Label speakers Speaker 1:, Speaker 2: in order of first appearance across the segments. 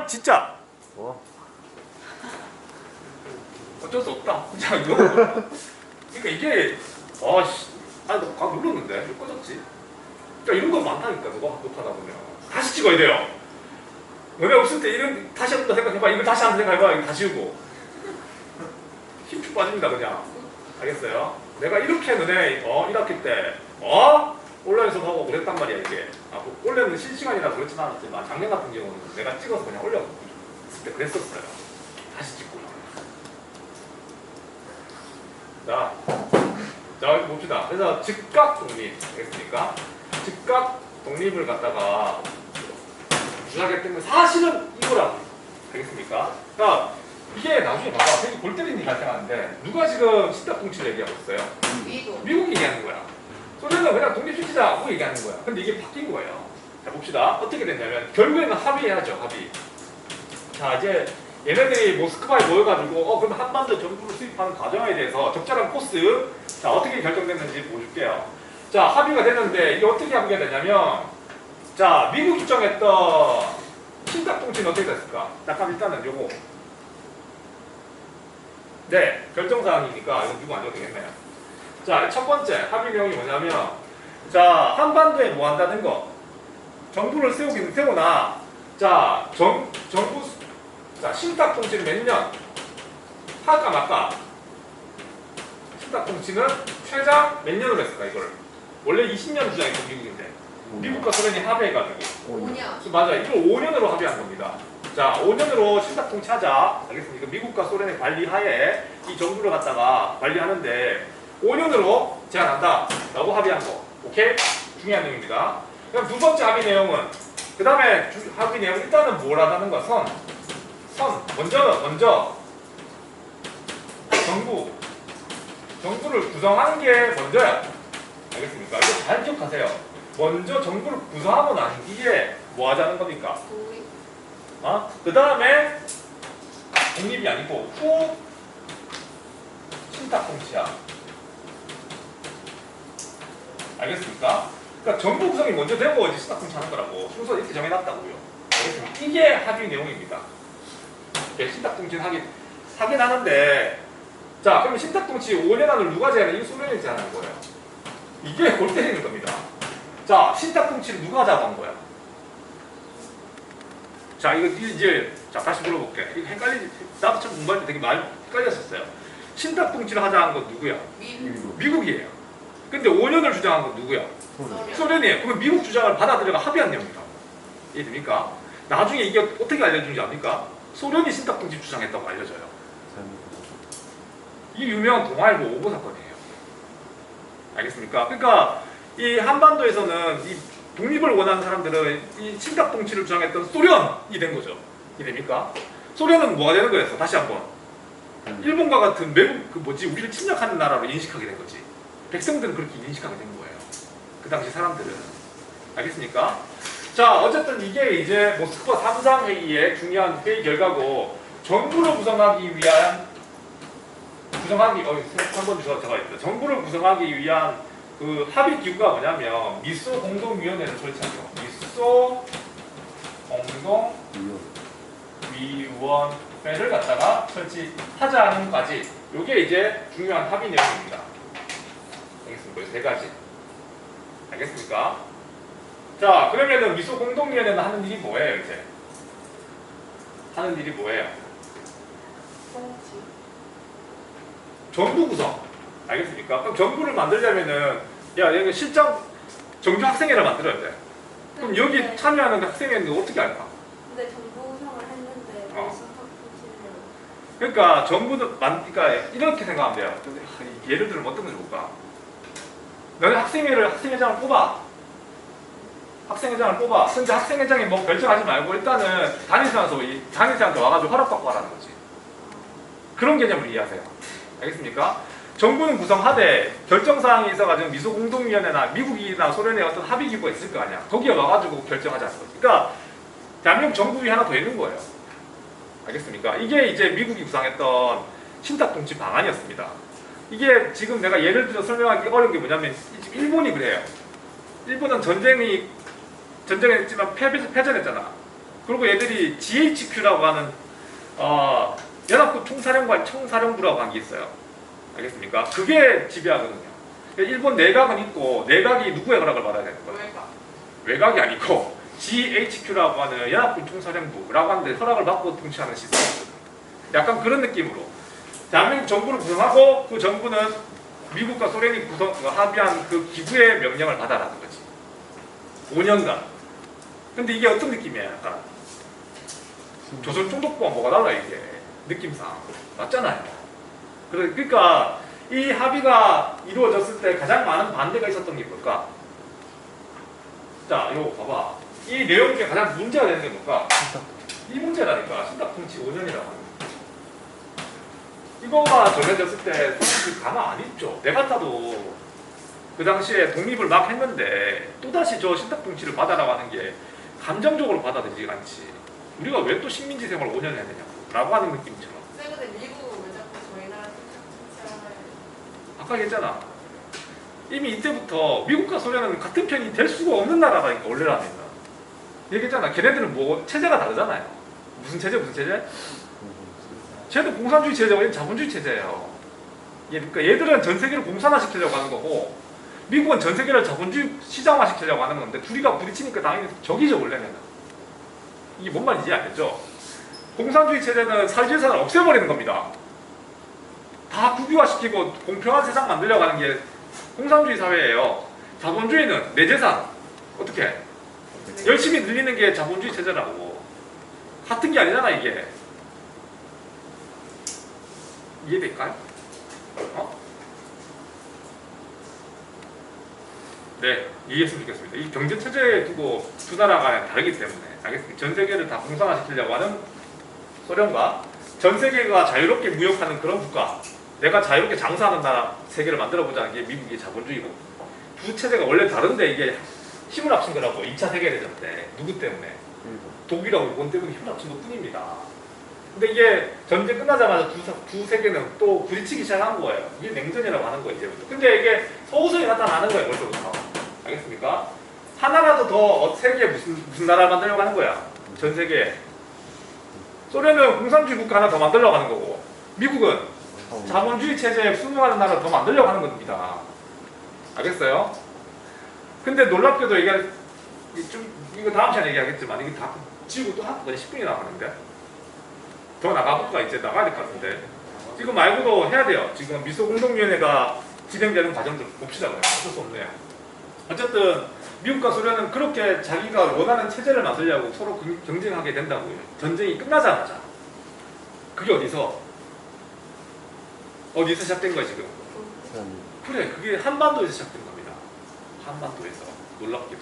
Speaker 1: 진짜. 어쩔 수 없다. 그냥 이거. 그러니까 이게, 너 눌렀는데? 왜 꺼졌지? 그러니까 이런 거 많다니까, 누가 못하다 보면. 다시 찍어야 돼요. 너네 없을 때 이런, 다시 한번 생각해봐. 이거 다시 한번 생각해봐. 이거 다 지우고. 힘쭉 빠집니다, 그냥. 알겠어요? 내가 이렇게 너네, 1학기 때, 온라인 수업하고 그랬단 말이야, 이게. 원래는 실시간이라 그렇진 않았지만, 작년 같은 경우는 내가 찍어서 그냥 올렸을 때 그랬었어요. 다시 찍고. 자, 여기 봅시다. 그래서 즉각 독립, 알겠습니까? 즉각 독립을 갖다가 주장하기 때문에 사실은 이거라고. 알겠습니까? 그러니까 이게 나중에 봐봐. 되게 골 때리는 일이 발생하는데 누가 지금 신탁통치를 얘기하고 있어요? 미국이 얘기하는 거야. 소련은 그냥 독립시키자고 얘기하는 거야. 근데 이게 바뀐 거예요. 자, 봅시다. 어떻게 됐냐면 결국에는 합의해야죠. 합의. 자, 이제 얘네들이 모스크바에 모여가지고 그러면 한반도 정부를 수입하는 과정에 대해서 적절한 코스, 자, 어떻게 결정됐는지 보여줄게요. 자, 합의가 됐는데 이게 어떻게 합의가 되냐면, 자, 미국 주장했던 신탁통치는 어떻게 됐을까? 잠깐 일단은 요거, 네, 결정사항이니까 이거 누구 안 줘도 되겠네요. 자, 첫 번째 합의 내용이 뭐냐면, 자, 한반도에 뭐 한다는 거, 정부를 세우나, 자, 정부, 자, 신탁통치는 몇 년? 할까 말까? 신탁통치는 최장 몇 년으로 했을까, 이걸? 원래 20년 주장했던 미국인데, 미국과 소련이 합의해가지고.
Speaker 2: 5년.
Speaker 1: 맞아, 이걸 5년으로 합의한 겁니다. 자, 5년으로 신탁통치 하자. 알겠습니까? 미국과 소련의 관리하에 이 정부를 갖다가 관리하는데 5년으로 제한한다. 라고 합의한 거. 오케이? 중요한 내용입니다. 그럼 두 번째 합의 내용은, 그 다음에 합의 내용 일단은 뭘 하자는 거야? 먼저 정부를 구성하는 게 먼저야. 알겠습니까? 이거 잘 기억하세요. 먼저 정부를 구성하고 난 뒤에 뭐 하자는 겁니까? 그 다음에 독립이 아니고 후 신탁통치야. 알겠습니까? 그러니까 정부 구성이 먼저 되고 이제 신탁통치 하는 거라고 순서 이렇게 정해놨다고요. 알겠습니까? 이게 합의 내용입니다. 신탁통치는 하긴 하는데, 자, 그러면 신탁통치 5년 안을 누가 제안해? 이거 소련이 제안한 거예요. 이게 골 때리는 겁니다. 자, 신탁통치를 누가 하자고 한 거야? 자, 이거 이제, 자, 다시 물어볼게. 이거 헷갈리지? 나도 참 공부할 때 되게 많이 헷갈렸었어요. 신탁통치를 하자 한 건 누구야? 미국이에요. 근데 5년을 주장한 건 누구야? 소련이에요. 그러면 미국 주장을 받아들여가 합의한 내용이다. 이해됩니까? 나중에 이게 어떻게 알려주는지 압니까? 소련이 신탁통치 주장했다고 알려져요. 이 유명한 동아일보 오보 사건이에요. 알겠습니까? 그러니까 이 한반도에서는 이 독립을 원하는 사람들은 이 신탁통치를 주장했던 소련이 된 거죠. 이해됩니까? 소련은 뭐가 되는 거였어? 다시 한번 일본과 같은 외국 우리를 침략하는 나라로 인식하게 된 거지. 백성들은 그렇게 인식하게 된 거예요. 그 당시 사람들은. 알겠습니까? 자, 어쨌든 이게 이제 모스크바 3상 회의의 중요한 회의 결과고, 정부를 구성하기 위한 정부를 구성하기 위한 그 합의 기구가 뭐냐면 미소 공동위원회를 설치하죠. 미소 공동위원회를 갖다가 설치하자는 까지. 요게 이제 중요한 합의 내용입니다. 알겠습니까? 세 가지. 알겠습니까? 자, 그러면은 미소 공동위원회는 하는 일이 뭐예요, 이제? 하는 일이 뭐예요? 정부 구성. 알겠습니까? 그럼 정부를 만들려면은, 여기 실장 정규 학생회를 만들어야 돼. 그럼 여기 참여하는 학생회는 어떻게 할까?
Speaker 2: 근데 정부 구성을 했는데
Speaker 1: 그러니까 정부는 그러니까 이렇게 생각하면 돼요. 예를 들면 어떤 거 좋을까? 너네 학생회장을 뽑아. 근데 학생회장이 뭐 결정하지 말고 일단은 담임생한테 와가지고 허락받고 하라는 거지. 그런 개념을 이해하세요. 알겠습니까? 정부는 구성하되 결정사항이 있어가지고 미소공동위원회나 미국이나 소련의 어떤 합의기구가 있을 거 아니야. 거기에 와가지고 결정하자는 거지. 그러니까 대한민국 정부위 하나 더 있는 거예요. 알겠습니까? 이게 이제 미국이 구상했던 신탁통치 방안이었습니다. 이게 지금 내가 예를 들어 설명하기 어려운 게 뭐냐면 지금 일본이 그래요. 일본은 전쟁했지만 패전했잖아. 그리고 얘들이 GHQ라고 하는 연합국 총사령관 총사령부라고 하는 게 있어요. 알겠습니까? 그게 지배하거든요. 일본 내각은 있고 내각이 누구의 허락을 받아야 되는 거예요? 외각이 아니고 GHQ라고 하는 연합군 총사령부라고 하는데 허락을 받고 통치하는 시스템이거든요. 약간 그런 느낌으로 대한민국 정부를 구성하고 그 정부는 미국과 소련이 합의한 그 기구의 명령을 받아라는 거지. 5년간. 근데 이게 어떤 느낌이에요? 약간 조선 총독부와 뭐가 달라 이게 느낌상 맞잖아요. 그러니까 이 합의가 이루어졌을 때 가장 많은 반대가 있었던 게 뭘까? 자, 이거 봐봐. 이 내용 중에 가장 문제가 되는 게 뭘까? 이 문제라니까. 신탁통치 5년이라고 하는 거. 이거가 정해졌을 때 솔직히 가만 안 있죠. 내 같아도 그 당시에 독립을 막 했는데 또다시 저 신탁통치를 받아라고 하는 게 감정적으로 받아들이지 않지. 우리가 왜 또 식민지 생활을 5년 해야 되냐고 라고 하는 느낌처럼.
Speaker 2: 근데 미국은 왜 자꾸 저희 나라 통치하나요?
Speaker 1: 아까 얘기했잖아. 이미 이때부터 미국과 소련은 같은 편이 될 수가 없는 나라라니까 원래라면. 얘기했잖아. 걔네들은 뭐 체제가 다르잖아요. 무슨 체제 무슨 체제? 쟤도 공산주의 체제고 얘는 자본주의 체제예요. 그러니까 얘들은 전 세계를 공산화 시키려고 하는 거고 미국은 전 세계를 자본주의 시장화 시키려고 하는 건데 둘이가 부딪히니까 당연히 적이죠 원래는. 이게 뭔 말인지 알겠죠? 공산주의 체제는 사유재산을 없애버리는 겁니다. 다 국유화시키고 공평한 세상 만들려고 하는 게 공산주의 사회예요. 자본주의는 내 재산 어떻게 열심히 늘리는 게 자본주의 체제라고. 같은 게 아니잖아 이게. 이해될까요? 네, 이해했으면 좋겠습니다. 이 경제 체제에 두고 두 나라가 다르기 때문에 알겠습니다. 전 세계를 다 공산화시키려고 하는 소련과 전 세계가 자유롭게 무역하는 그런 국가, 내가 자유롭게 장사하는 나라 세계를 만들어보자는 게 미국의 자본주의고. 두 체제가 원래 다른데 이게 힘을 합친 거라고. 2차 세계대전 때 누구 때문에? 독일하고 일본 때문에 힘을 합친 것 뿐입니다. 근데 이게 전쟁 끝나자마자 두 세계는 또 부딪히기 시작한 거예요. 이게 냉전이라고 하는 거예요, 이제부터. 근데 이게 서우서히 나타나는 거예요, 벌써부터. 알겠습니까? 하나라도 더 세계에 무슨 나라를 만들려고 하는 거야? 전 세계에. 소련은 공산주의 국가 하나 더 만들려고 하는 거고, 미국은 자본주의 체제에 순응하는 나라를 더 만들려고 하는 겁니다. 알겠어요? 근데 놀랍게도 이게 이거 다음 시간에 얘기하겠지만 이게 다 지우고 또 한꺼번에 10분이 나가는데 더 나가볼까? 이제 나가야 될 것 같은데 지금 말고도 해야 돼요. 지금 미소공동위원회가 진행되는 과정들 봅시다. 그냥 어쩔 수 없네요. 어쨌든 미국과 소련은 그렇게 자기가 원하는 체제를 만들려고 서로 경쟁하게 된다고요. 전쟁이 끝나자마자. 그게 어디서 시작된 거야 지금? 그래, 그게 한반도에서 시작된 겁니다. 한반도에서. 놀랍게도.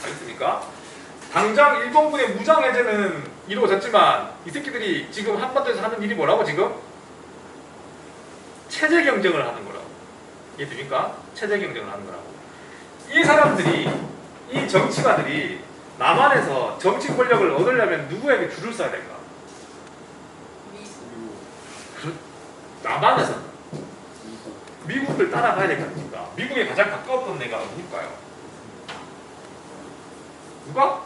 Speaker 1: 알겠습니까? 당장 일본군의 무장해제는 이루어졌지만 이 새끼들이 지금 한반도에서 하는 일이 뭐라고 지금? 체제 경쟁을 하는 거라고. 이해됩니까? 체제 경쟁을 하는 거라고. 이 사람들이, 이 정치가들이 남한에서 정치 권력을 얻으려면 누구에게 줄을 서야 될까? 남한에서 미국을 따라가야 될 거 아닙니까? 미국에 가장 가까웠던 애가 누굴까요? 누가?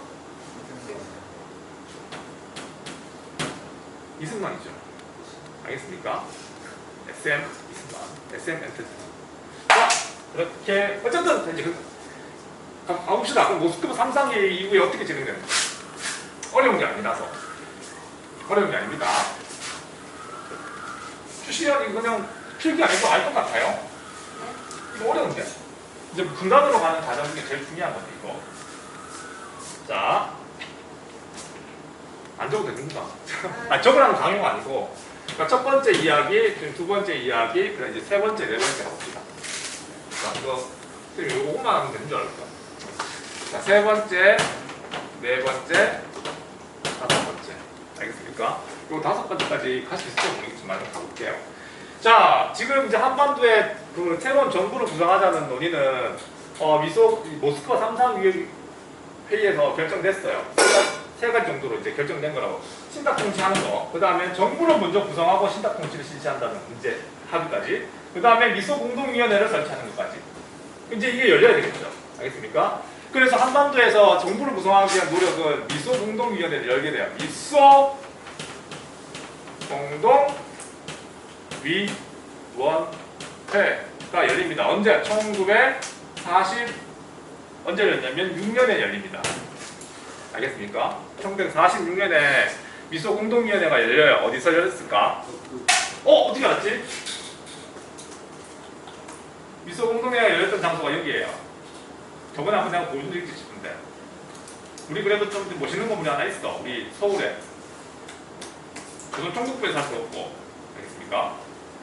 Speaker 1: 이승만이죠. 알겠습니까? SM 이승만, SM 엔터테인먼트. 자, 그렇게 어쨌든 이제 가봅시다. 그럼 모스크바 3상계 이후에 어떻게 진행되는지. 어려운 게 아니라서. 어려운 게 아닙니다. 추시연이 그냥 필기 아니고 알 것 같아요. 이거 어려운데. 이제 분단으로 가는 과정 중에 제일 중요한 건데 이거. 자, 안 적어도 되는구나. 적으라는 강요가 아니고, 그러니까 첫 번째 이야기, 두 번째 이야기, 그다음 이제 세 번째, 네 번째 가봅시다. 자, 이거 이거만 하면 되는 줄 알았다. 자, 세 번째, 네 번째, 다섯 번째. 알겠습니까? 요 다섯 번째까지 갈 수 있을지 모르겠지만 가볼게요. 자, 지금 이제 한반도에 그 새로운 정부를 구성하자는 논의는 모스크바 3상 회의에서 결정됐어요. 세 가지 정도로 이제 결정된 거라고. 신탁통치하는 거. 그 다음에 정부를 먼저 구성하고 신탁통치를 실시한다는 문제 합의까지. 그 다음에 미소공동위원회를 설치하는 것까지. 이제 이게 열려야 되겠죠. 알겠습니까? 그래서 한반도에서 정부를 구성하기 위한 노력은 미소 공동위원회를 열게 돼요. 미소 공동위원회가 열립니다. 언제? 1940 언제 열렸냐면 6년에 열립니다. 알겠습니까? 1946년에 미소 공동위원회가 열려요. 어디서 열렸을까? 어떻게 알았지? 미소 공동회가 열렸던 장소가 여기예요. 저번에 한번 내가 보여드리고 싶은데 우리 그래도 좀 멋있는 건물이 하나 있어. 우리 서울에. 그건 총국부에서 할 수 없고. 알겠습니까?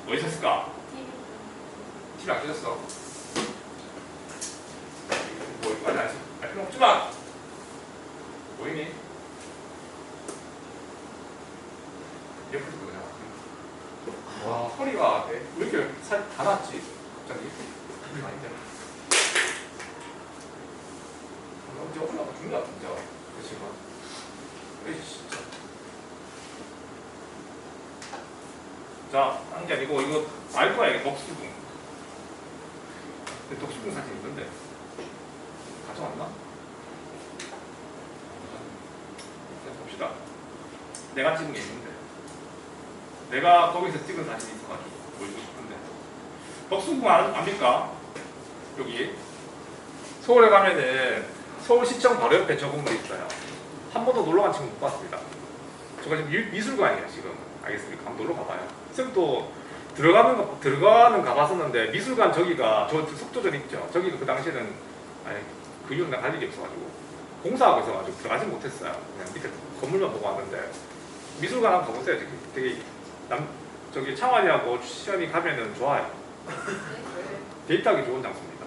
Speaker 1: 뭐 있었을까? TV 안 켜졌어. 뭐 이거까지 알 필요 없지만 보이니? 옆에서 그냥 와 허리가 왜 이렇게 살 다 났지? 갑자기 아닌데 언제 올라가 죽나 진짜 그치만 에이 진짜 자 하는 게 아니고 이거 알 거야 이게 덕수궁 근데 덕수궁 사진 있는데 가져왔나? 그냥 봅시다 내가 찍은 게 있는데 내가 거기서 찍은 사진이 있어가지고 보여주고 싶은데 덕수궁 압니까? 여기 서울에 가면은 서울시청 바로 옆에 저 건물이 있어요. 한 번도 놀러 간 친구 못 봤습니다. 저거 지금 미술관이에요 지금. 알겠습니까? 한번 놀러 가봐요. 쌤도 들어가는 가봤었는데 미술관 저기가 저 속도전 있죠. 저기가 그 당시에는 아니 그 이후는 갈 일이 없어가지고 공사하고 있어가지고 들어가지 못했어요. 그냥 밑에 건물만 보고 왔는데 미술관 한번 가보세요. 되게 저기 창환이하고 시연이 가면은 좋아요. 데이트하기 좋은 장소입니다.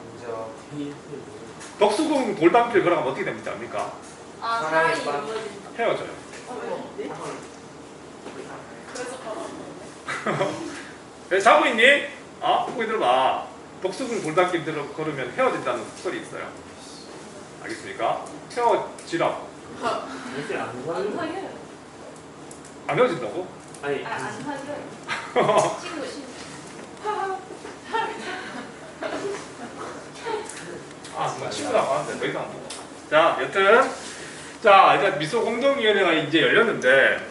Speaker 1: 덕수궁 돌담길 걸어가면 어떻게 됩니까?
Speaker 2: 아, 사랑이 이루어진다.
Speaker 1: 헤어져요.
Speaker 2: 네? 그래서 바로
Speaker 1: 왜 자고 있니? 보기 들어봐. 덕수궁 돌담길 걸으면 헤어진다는 소리 있어요. 알겠습니까? 헤어지라고.
Speaker 3: 요새 안
Speaker 2: 안
Speaker 3: 사요.
Speaker 2: 사귀어요.
Speaker 1: 안 헤어진다고?
Speaker 3: 아니
Speaker 2: 안 사귀어요. 친구.
Speaker 1: 정말 친구라고 하는데 더 이상 안 보고. 자, 여튼 자 이제 미소 공동위원회가 이제 열렸는데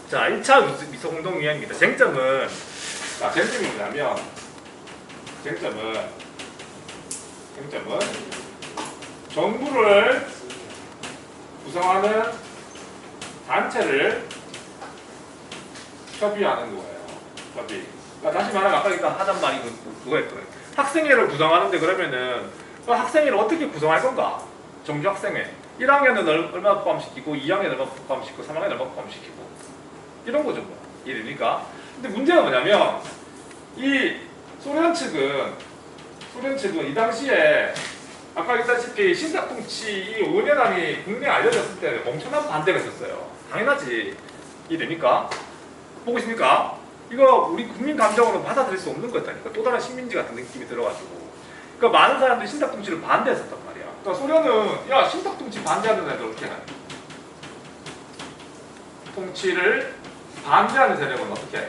Speaker 1: 자 1차 미소 공동위원회입니다. 쟁점은 뭐냐면 쟁점은 정부를 구성하는 단체를 협의하는 거예요. 협의. 그러니까 다시 말하면 아까 일단 하던 말이 그거였거든요. 학생회를 구성하는데 그러면은 그 학생회를 어떻게 구성할 건가? 정규 학생회. 1학년은 얼마 포함시키고 2학년 얼마 포함시키고 3학년 얼마 포함시키고 이런 거죠 뭐. 이해됩니까? 근데 문제가 뭐냐면 이 소련 측은 이 당시에 아까 얘기했다시피 신사통치 이 5년함이 국내에 알려졌을 때 엄청난 반대가 있었어요. 당연하지. 이해됩니까? 보고 있습니까? 이거 우리 국민 감정으로는 받아들일 수 없는 거였다니까. 또 다른 식민지 같은 느낌이 들어가지고. 그러니까 많은 사람들이 신탁통치를 반대했었단 말이야. 그러니까 소련은 야 신탁통치 반대하는 애들 어떻게 하냐? 통치를 반대하는 세력은 어떻게 해?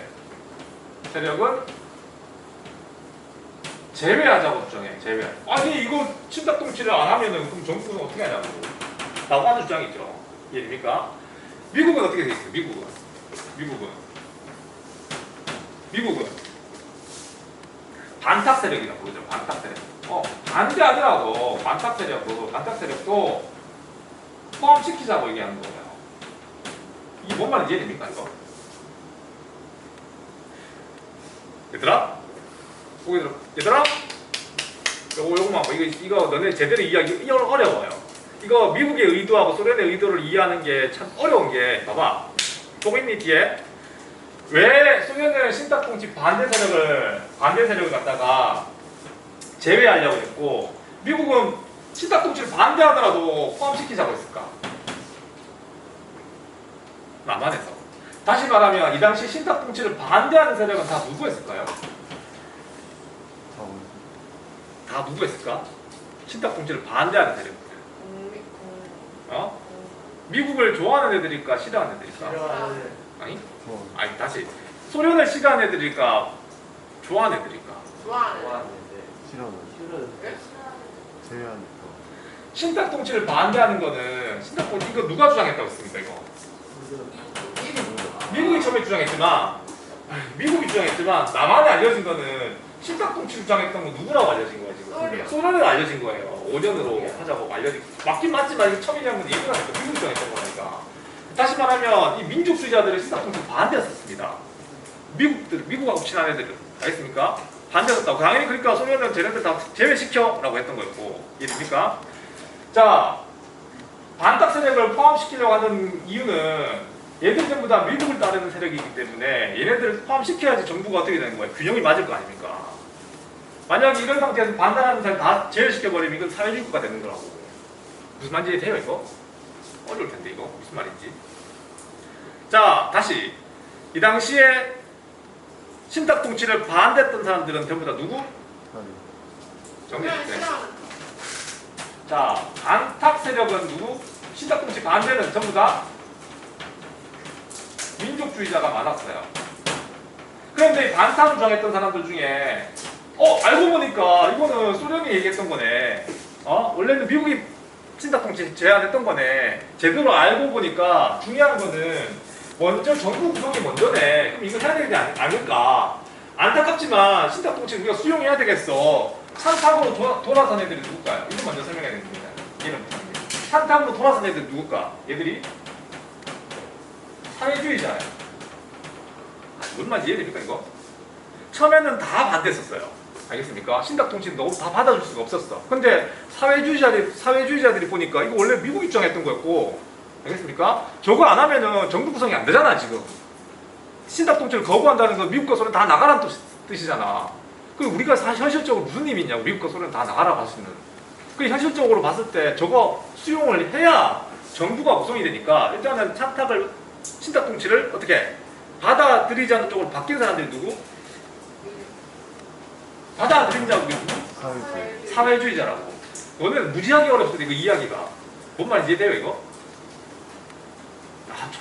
Speaker 1: 세력은 제외하자고 주장해. 제외. 아니 이거 신탁통치를 안 하면은 그럼 정부는 어떻게 하냐고. 라고 하는 주장이 있죠. 이해됩니까? 미국은 어떻게 돼 있어요? 미국은 반탁 세력이라고 그러죠. 반탁 세력. 반대하더라도 반탁 세력도 포함시키자고 얘기하는 거예요. 이게 뭔 말인지 이해됩니까 이거? 얘들아? 요거만 봐. 이거 너네 제대로 이해하기 어려워요. 이거 미국의 의도하고 소련의 의도를 이해하는 게 참 어려운 게 봐봐. 보고 있니 뒤에? 왜 소련은 신탁통치 반대 세력을 갖다가 제외하려고 했고 미국은 신탁통치를 반대하더라도 포함시키자고 했을까? 남한에서. 다시 말하면 이 당시 신탁통치를 반대하는 세력은 다 누구였을까요? 다 누구였을까? 신탁통치를 반대하는 세력들. 미국을 좋아하는 애들일까? 싫어하는 애들일까? 아니 다시 소련을 싫어하는 애들일까? 좋아하는 애들일까?
Speaker 2: 좋아하는.
Speaker 3: 싫어하는데 제외하니까
Speaker 1: 신탁 통치를 반대하는 거는 신탁 통치 이거 누가 주장했다고 했습니까 이거? 미국이 처음에 미국이 주장했지만 남한에 알려진 거는 신탁 통치 주장했던 건 누구라고 알려진 거예요 지금? 소련으로 알려진 거예요. 5년으로 하자고 알려진. 맞긴 맞지만 이거 처음이라는 건 얘기가 아니고 미국이 주장했던 거니까. 다시 말하면 이 민족주의자들은 신탁 통치 반대했었습니다. 미국하고 친한 애들은 알겠습니까? 반대했다고. 당연히 그러니까 소련은 쟤네들 다 제외시켜라고 했던 거였고 이해됩니까? 자, 반탁 세력을 포함시키려고 하는 이유는 얘들 전부 다 미국을 따르는 세력이기 때문에 얘네들을 포함시켜야지 정부가 어떻게 되는 거예요? 균형이 맞을 거 아닙니까? 만약에 이런 상태에서 반대하는 사람 다 제외시켜버리면 이건 사회주의국가 되는 거라고. 무슨 말인지 돼요 이거? 어려울 텐데 이거 무슨 말인지. 자, 다시 이 당시에 신탁 통치를 반대했던 사람들은 전부 다 누구? 정리해줄게. 자, 반탁 세력은 누구? 신탁 통치 반대는 전부 다 민족주의자가 많았어요. 그런데 반탁을 주장했던 사람들 중에 알고 보니까 이거는 소련이 얘기했던 거네. 원래는 미국이 신탁 통치 제안했던 거네. 제대로 알고 보니까 중요한 거는 먼저 정부 구성이 먼저네. 그럼 이거 해야 되지 않을까? 안타깝지만 신탁 통치 우리가 수용해야 되겠어. 산탁으로 돌아선 애들이 누굴까요? 이거 먼저 설명해야 됩니다. 얘는 산탁으로 돌아선 애들이 누굴까? 얘들이 사회주의자예요. 뭔 말인지 이해됩니까 이거? 처음에는 다 반대했었어요. 알겠습니까? 신탁 통치는 너무 다 받아줄 수가 없었어. 근데 사회주의자들이 보니까 이거 원래 미국이 주장했던 거였고, 알겠습니까? 저거 안 하면은 정부 구성이 안 되잖아 지금. 신탁 통치를 거부한다는 건 미국과 소련 다 나가라는 뜻이잖아. 그 우리가 현실적으로 무슨 의미 있냐고. 미국과 소련 다 나가라고 할 수 있는. 그 현실적으로 봤을 때 저거 수용을 해야 정부가 구성이 되니까 일단은 신탁 통치를 어떻게 받아들이지 않는 쪽으로 바뀐 사람들이 누구? 받아들인 자국이 누구? 사회주의자라고. 너는 무지하게 어렵거든 이거 이야기가. 뭔 말인지 이해돼요 이거?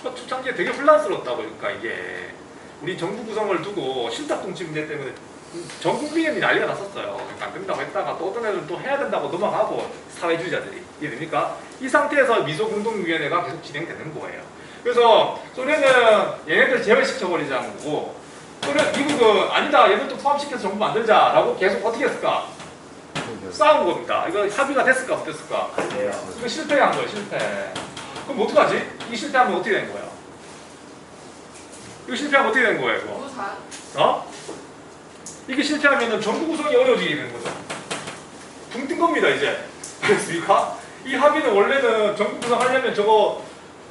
Speaker 1: 초창기에 되게 혼란스러웠다고. 그러니까 이게 우리 정부 구성을 두고 신탁 통치 문제 때문에 전 국민이 난리가 났었어요. 그러니까 안 된다고 했다가 또 어떤 애들은 또 해야 된다고 넘어가고. 사회주의자들이. 이해됩니까? 이 상태에서 미소공동위원회가 계속 진행되는 거예요. 그래서 소련은 얘네들 제외시켜버리자는 거고, 미국은 아니다 얘들도 포함시켜서 정부 만들자라고 계속 어떻게 했을까? 싸운 겁니다. 이거 합의가 됐을까 못됐을까? 이거 실패한 거예요. 실패. 그럼 어떡하지? 이 실패하면 어떻게 되는 거야? 이거 실패하면 어떻게 되는 거예요? 이거? 이게 실패하면 정부 구성이 어려워지게 되는 거죠. 붕 뜬 겁니다 이제. 그렇습니까? 이 합의는 원래는 정부 구성하려면 저거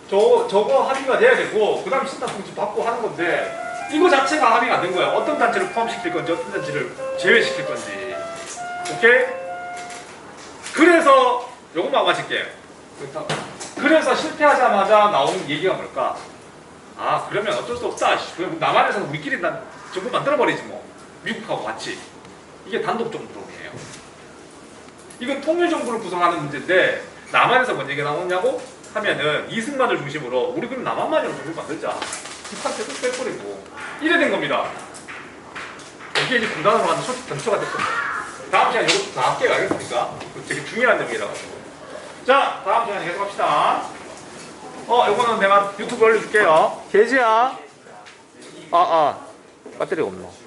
Speaker 1: 합의가 돼야 되고 그 다음에 신탁 통치 받고 하는 건데 이거 자체가 합의가 안 된 거야. 어떤 단체를 포함시킬 건지 어떤 단체를 제외시킬 건지. 오케이? 그래서 요것만 마칠게요. 그래서 실패하자마자 나온 얘기가 뭘까? 그러면 어쩔 수 없다. 그럼 남한에서는 우리끼리 정부 만들어버리지 뭐. 미국하고 같이. 이게 단독 정부론이에요. 이건 통일정부를 구성하는 문제인데 남한에서 뭔 얘기가 나오냐고 하면은 이승만을 중심으로 우리 그럼 남한만이로 정부 만들자. 북한 계속 빼버리고 이래 된 겁니다. 이게 이제 분단으로 하는 전초가 됐거든요. 다음 시간에 이것도 다 할게요. 알겠습니까? 되게 중요한 내용이라 가지고. 자, 다음 시간에 계속 합시다. 이거는 내가 유튜브 올려줄게요. 돼지야. 배터리가 없노.